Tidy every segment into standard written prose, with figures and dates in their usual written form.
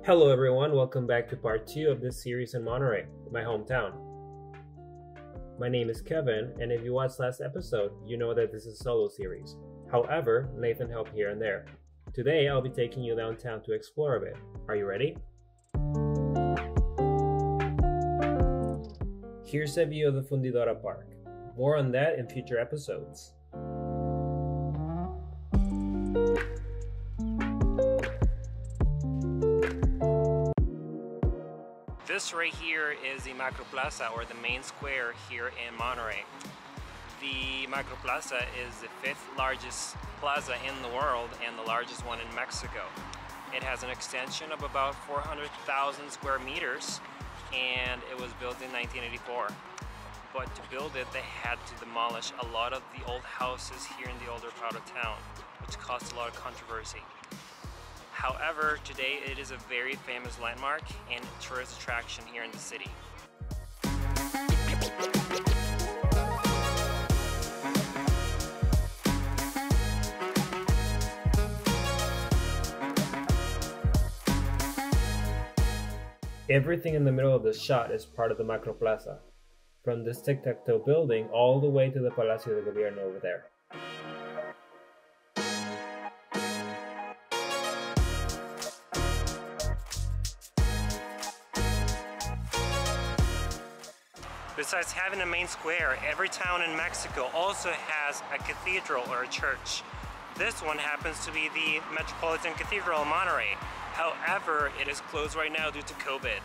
Hello everyone, welcome back to part 2 of this series in Monterrey, my hometown. My name is Kevin, and if you watched last episode, you know that this is a solo series. However, Nathan helped here and there. Today, I'll be taking you downtown to explore a bit. Are you ready? Here's a view of the Fundidora Park. More on that in future episodes. This right here is the Macro Plaza, or the main square here in Monterrey. The Macro Plaza is the 5th largest plaza in the world and the largest one in Mexico. It has an extension of about 400,000 square meters, and it was built in 1984. But to build it, they had to demolish a lot of the old houses here in the older part of town, which caused a lot of controversy. However, today it is a very famous landmark and tourist attraction here in the city. Everything in the middle of the shot is part of the Macro Plaza, from this tic-tac-toe building all the way to the Palacio de Gobierno over there. Besides having a main square, every town in Mexico also has a cathedral or a church. This one happens to be the Metropolitan Cathedral in Monterrey. However, it is closed right now due to COVID.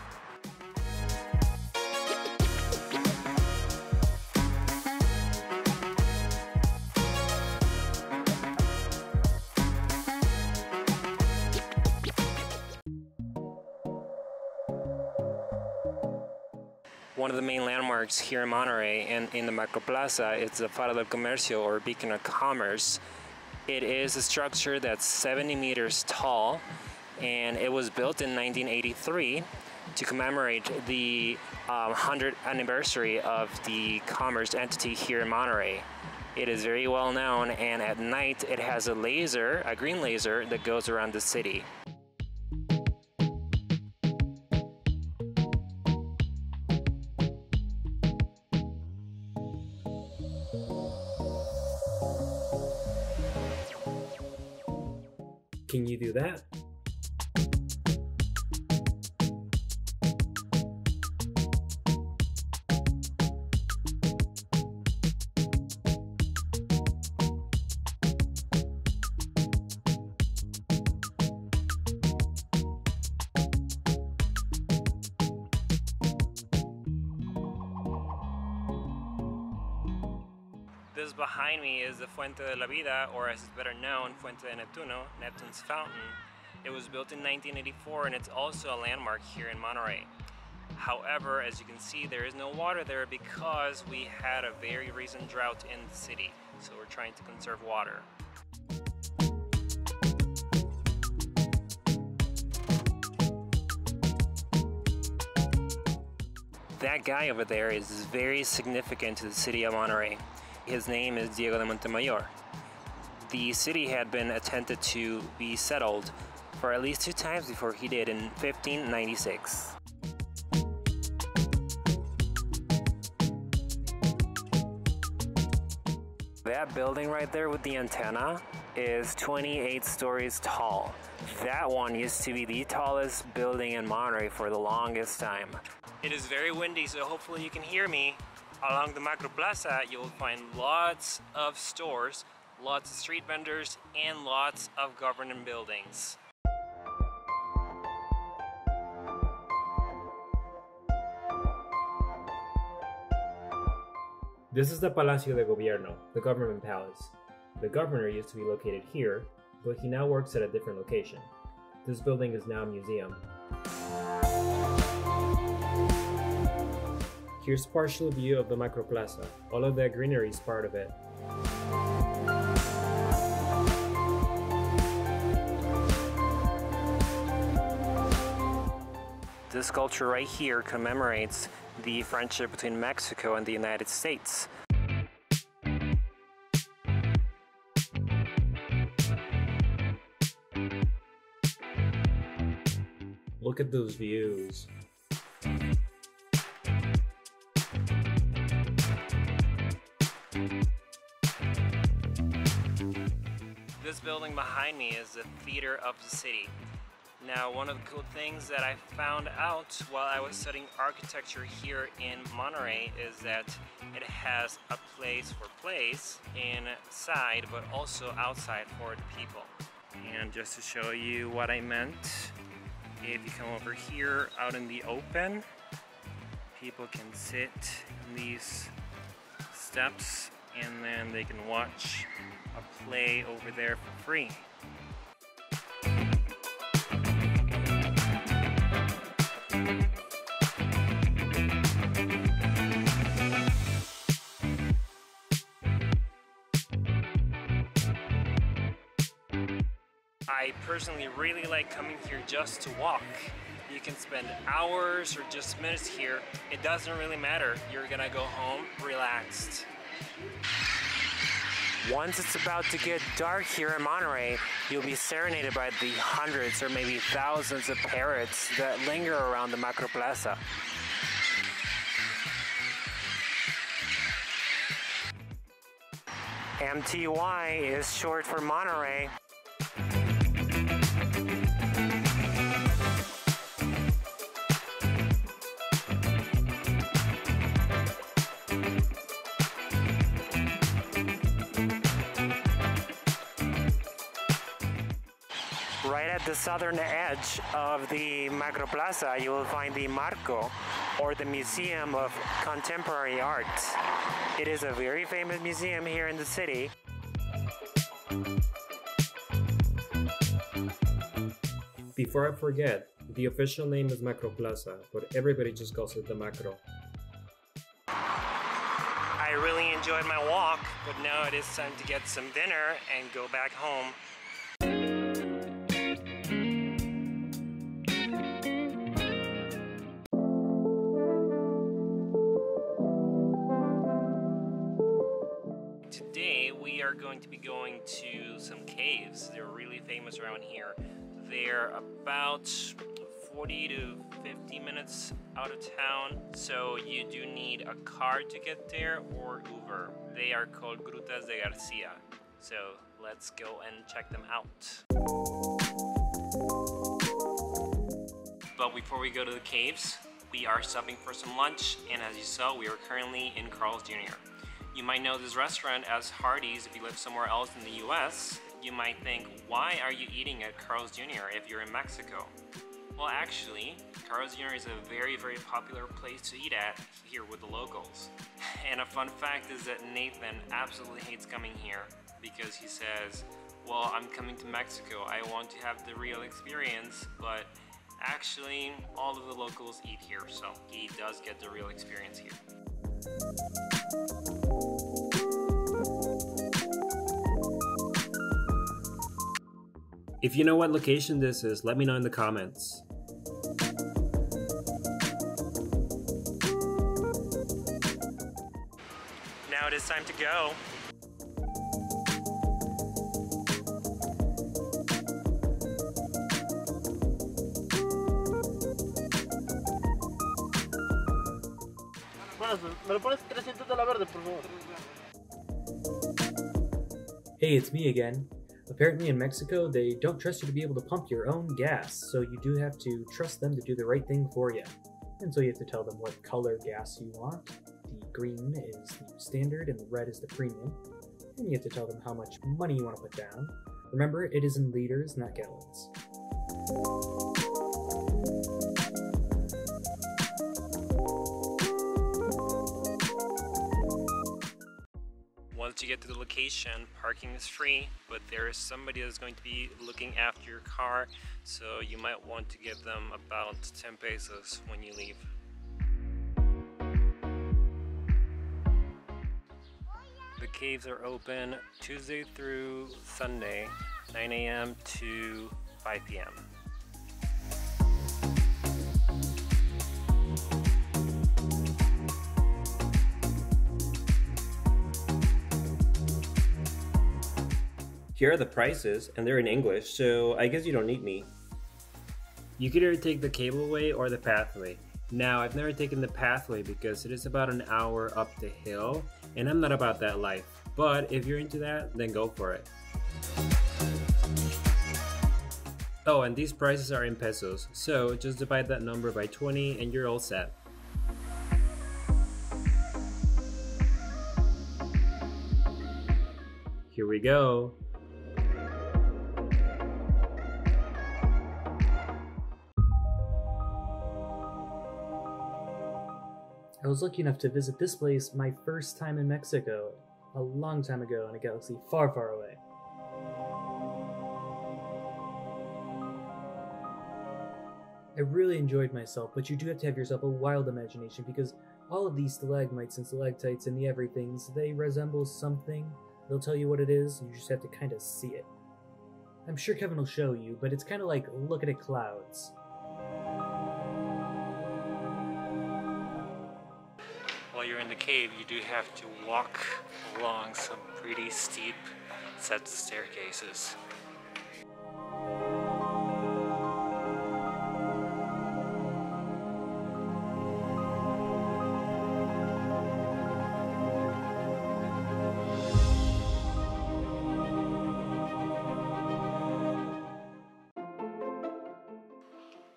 One of the main landmarks here in Monterrey and in the Macro Plaza is the Faro del Comercio, or Beacon of Commerce. It is a structure that's 70 meters tall, and it was built in 1983 to commemorate the 100th anniversary of the commerce entity here in Monterrey. It is very well known, and at night it has a laser, a green laser, that goes around the city. Can you do that? This behind me is the Fuente de la Vida, or as it's better known, Fuente de Neptuno, Neptune's fountain. It was built in 1984, and it's also a landmark here in Monterrey. However, as you can see, there is no water there because we had a very recent drought in the city, so we're trying to conserve water. That guy over there is very significant to the city of Monterrey. His name is Diego de Montemayor. The city had been attempted to be settled for at least 2 times before he did in 1596. That building right there with the antenna is 28 stories tall. That one used to be the tallest building in Monterrey for the longest time. It is very windy, so hopefully you can hear me. Along the Macro Plaza, you'll find lots of stores, lots of street vendors, and lots of government buildings. This is the Palacio de Gobierno, the government palace. The governor used to be located here, but he now works at a different location. This building is now a museum. Here's a partial view of the Macro Plaza. All of that greenery is part of it. This sculpture right here commemorates the friendship between Mexico and the United States. Look at those views. This building behind me is the theater of the city. Now, one of the cool things that I found out while I was studying architecture here in Monterrey is that it has a place for plays inside, but also outside for the people. And just to show you what I meant, if you come over here out in the open, people can sit in these steps and then they can watch a play over there for free. I personally really like coming here just to walk. You can spend hours or just minutes here. It doesn't really matter. You're gonna go home relaxed. Once it's about to get dark here in Monterrey, you'll be serenaded by the hundreds or maybe thousands of parrots that linger around the Macro Plaza. MTY is short for Monterrey. Right at the southern edge of the Macro Plaza, you will find the Marco, or the Museum of Contemporary Art. It is a very famous museum here in the city. Before I forget, the official name is Macro Plaza, but everybody just calls it the Macro. I really enjoyed my walk, but now it is time to get some dinner and go back home. Today we are going to be going to some caves. They're really famous around here. They're about 40 to 50 minutes out of town, so you do need a car to get there or Uber. They are called Grutas de Garcia, so let's go and check them out. But before we go to the caves, we are stopping for some lunch, and as you saw, we are currently in Carl's Jr. You might know this restaurant as Hardee's if you live somewhere else in the US. You might think, why are you eating at Carl's Jr. if you're in Mexico? Well, actually, Carl's Jr. is a very, very popular place to eat at here with the locals. And a fun fact is that Nathan absolutely hates coming here because he says, well, I'm coming to Mexico, I want to have the real experience, but actually, all of the locals eat here, so he does get the real experience here. If you know what location this is, let me know in the comments. Now it is time to go. Hey, it's me again. Apparently in Mexico, they don't trust you to be able to pump your own gas, so you do have to trust them to do the right thing for you. And so you have to tell them what color gas you want. The green is the standard and the red is the premium. And you have to tell them how much money you want to put down. Remember, it is in liters, not gallons. Once you get to the location, parking is free, but there is somebody that's going to be looking after your car, so you might want to give them about 10 pesos when you leave. The caves are open Tuesday through Sunday, 9 a.m. to 5 p.m. Here are the prices, and they're in English, so I guess you don't need me. You could either take the cableway or the pathway. Now, I've never taken the pathway because it is about an hour up the hill, and I'm not about that life. But if you're into that, then go for it. Oh, and these prices are in pesos, so just divide that number by 20 and you're all set. Here we go. I was lucky enough to visit this place my first time in Mexico, a long time ago in a galaxy far, far away. I really enjoyed myself, but you do have to have yourself a wild imagination because all of these stalagmites and stalactites and the everythings, they resemble something. They'll tell you what it is, you just have to kind of see it. I'm sure Kevin will show you, but it's kind of like looking at clouds. While you're in the cave, you do have to walk along some pretty steep sets of staircases.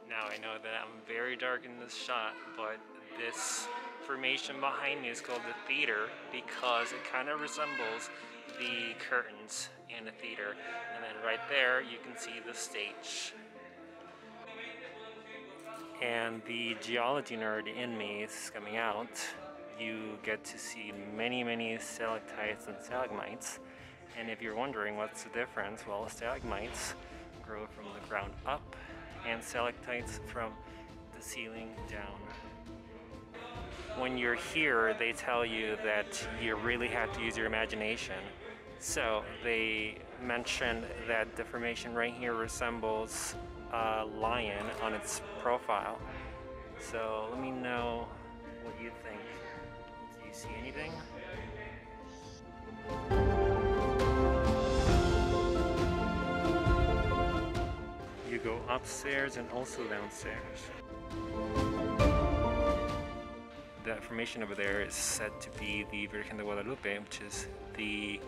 Now I know that I'm very dark in this shot, but this formation behind me is called the theater because it kind of resembles the curtains in a theater. And then right there you can see the stage. And the geology nerd in me is coming out. You get to see many, many stalactites and stalagmites. And if you're wondering what's the difference, well, stalagmites grow from the ground up and stalactites from the ceiling down. When you're here, they tell you that you really have to use your imagination. So they mentioned that the formation right here resembles a lion on its profile. So let me know what you think. Do you see anything? You go upstairs and also downstairs. That formation over there is said to be the Virgen de Guadalupe, which is the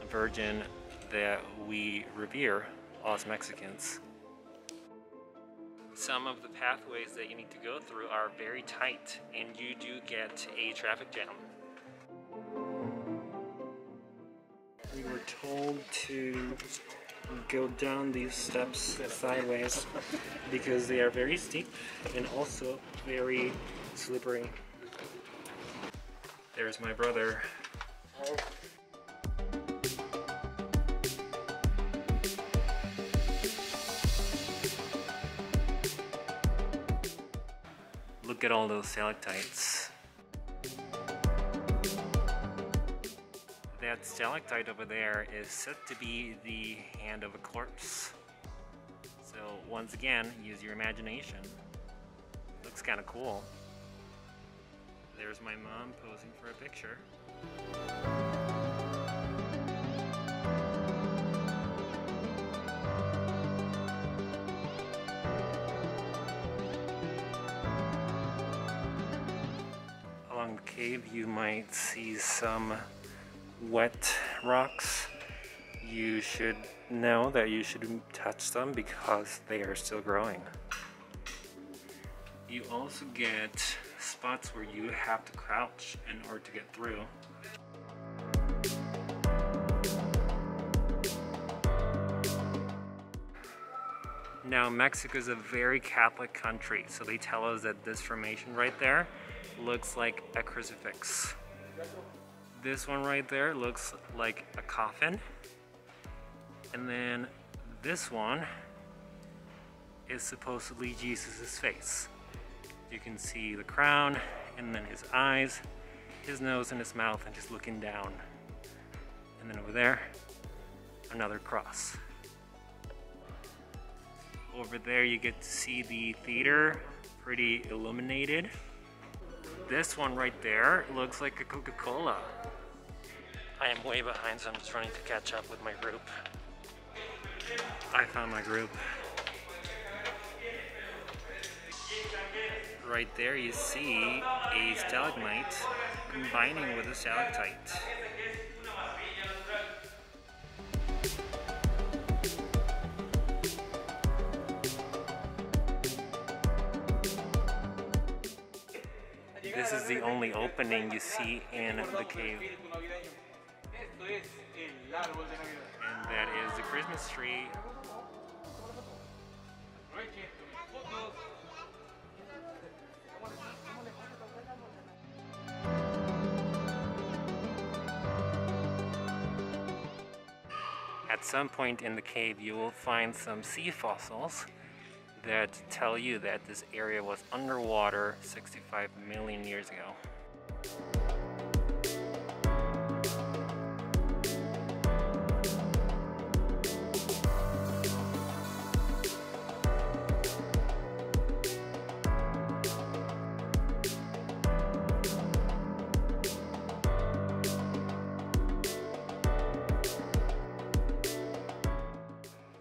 Virgin that we revere as Mexicans. Some of the pathways that you need to go through are very tight, and you do get a traffic jam. We were told to go down these steps sideways because they are very steep and also very slippery. There's my brother. Look at all those stalactites. That stalactite over there is said to be the hand of a corpse. So once again, use your imagination. Looks kind of cool. There's my mom posing for a picture. Along the cave you might see some wet rocks. You should know that you shouldn't touch them because they are still growing. You also get spots where you have to crouch in order to get through. Now, Mexico is a very Catholic country, so they tell us that this formation right there looks like a crucifix. This one right there looks like a coffin. And then this one is supposedly Jesus' face. You can see the crown, and then his eyes, his nose, and his mouth, and just looking down. And then over there, another cross. Over there you get to see the theater, pretty illuminated. This one right there looks like a Coca-Cola. I am way behind, so I'm just running to catch up with my group. I found my group. right there you see a stalagmite combining with a stalactite. This is the only opening you see in the cave. And that is the Christmas tree. At some point in the cave you will find some sea fossils that tell you that this area was underwater 65 million years ago.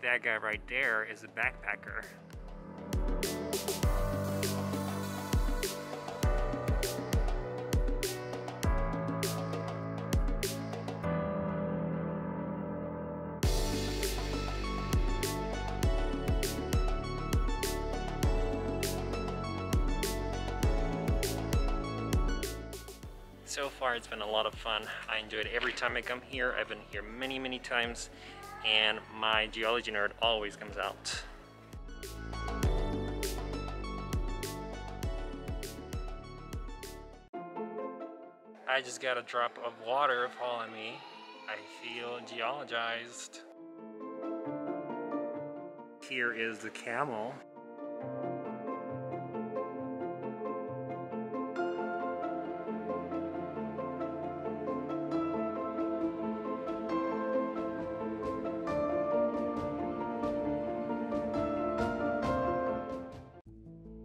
That guy right there is a backpacker. So far it's been a lot of fun. I enjoy it every time I come here. I've been here many times, and my geology nerd always comes out. I just got a drop of water fall on me. I feel geologized. Here is the camel.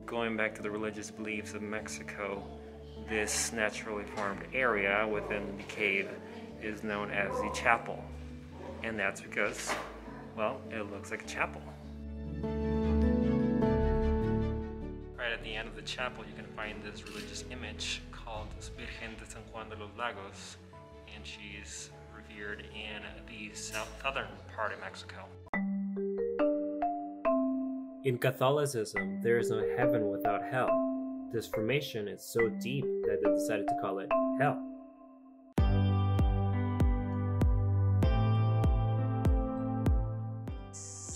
Going back to the religious beliefs of Mexico, this naturally formed area within the cave is known as the chapel. And that's because, well, it looks like a chapel. Right at the end of the chapel you can find this religious image called Virgen de San Juan de los Lagos, and she's revered in the southern part of Mexico. In Catholicism, there is no heaven without hell. This formation is so deep that they decided to call it hell.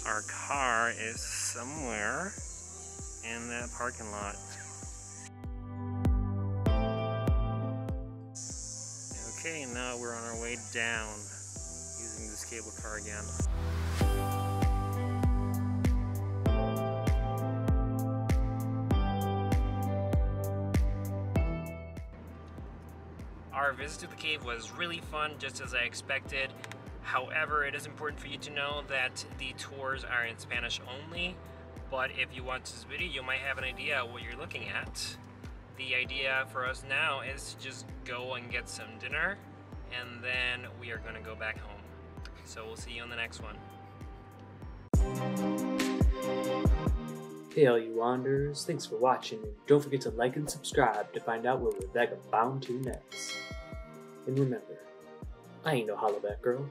Our car is somewhere in that parking lot. Okay, now we're on our way down using this cable car again. Our visit to the cave was really fun, just as I expected. However, it is important for you to know that the tours are in Spanish only, but if you watch this video, you might have an idea what you're looking at. The idea for us now is to just go and get some dinner, and then we are going to go back home. So we'll see you on the next one. Hey all you wanderers, thanks for watching, and don't forget to like and subscribe to find out where we're VagaBound to next. And remember, I ain't no hollaback girl.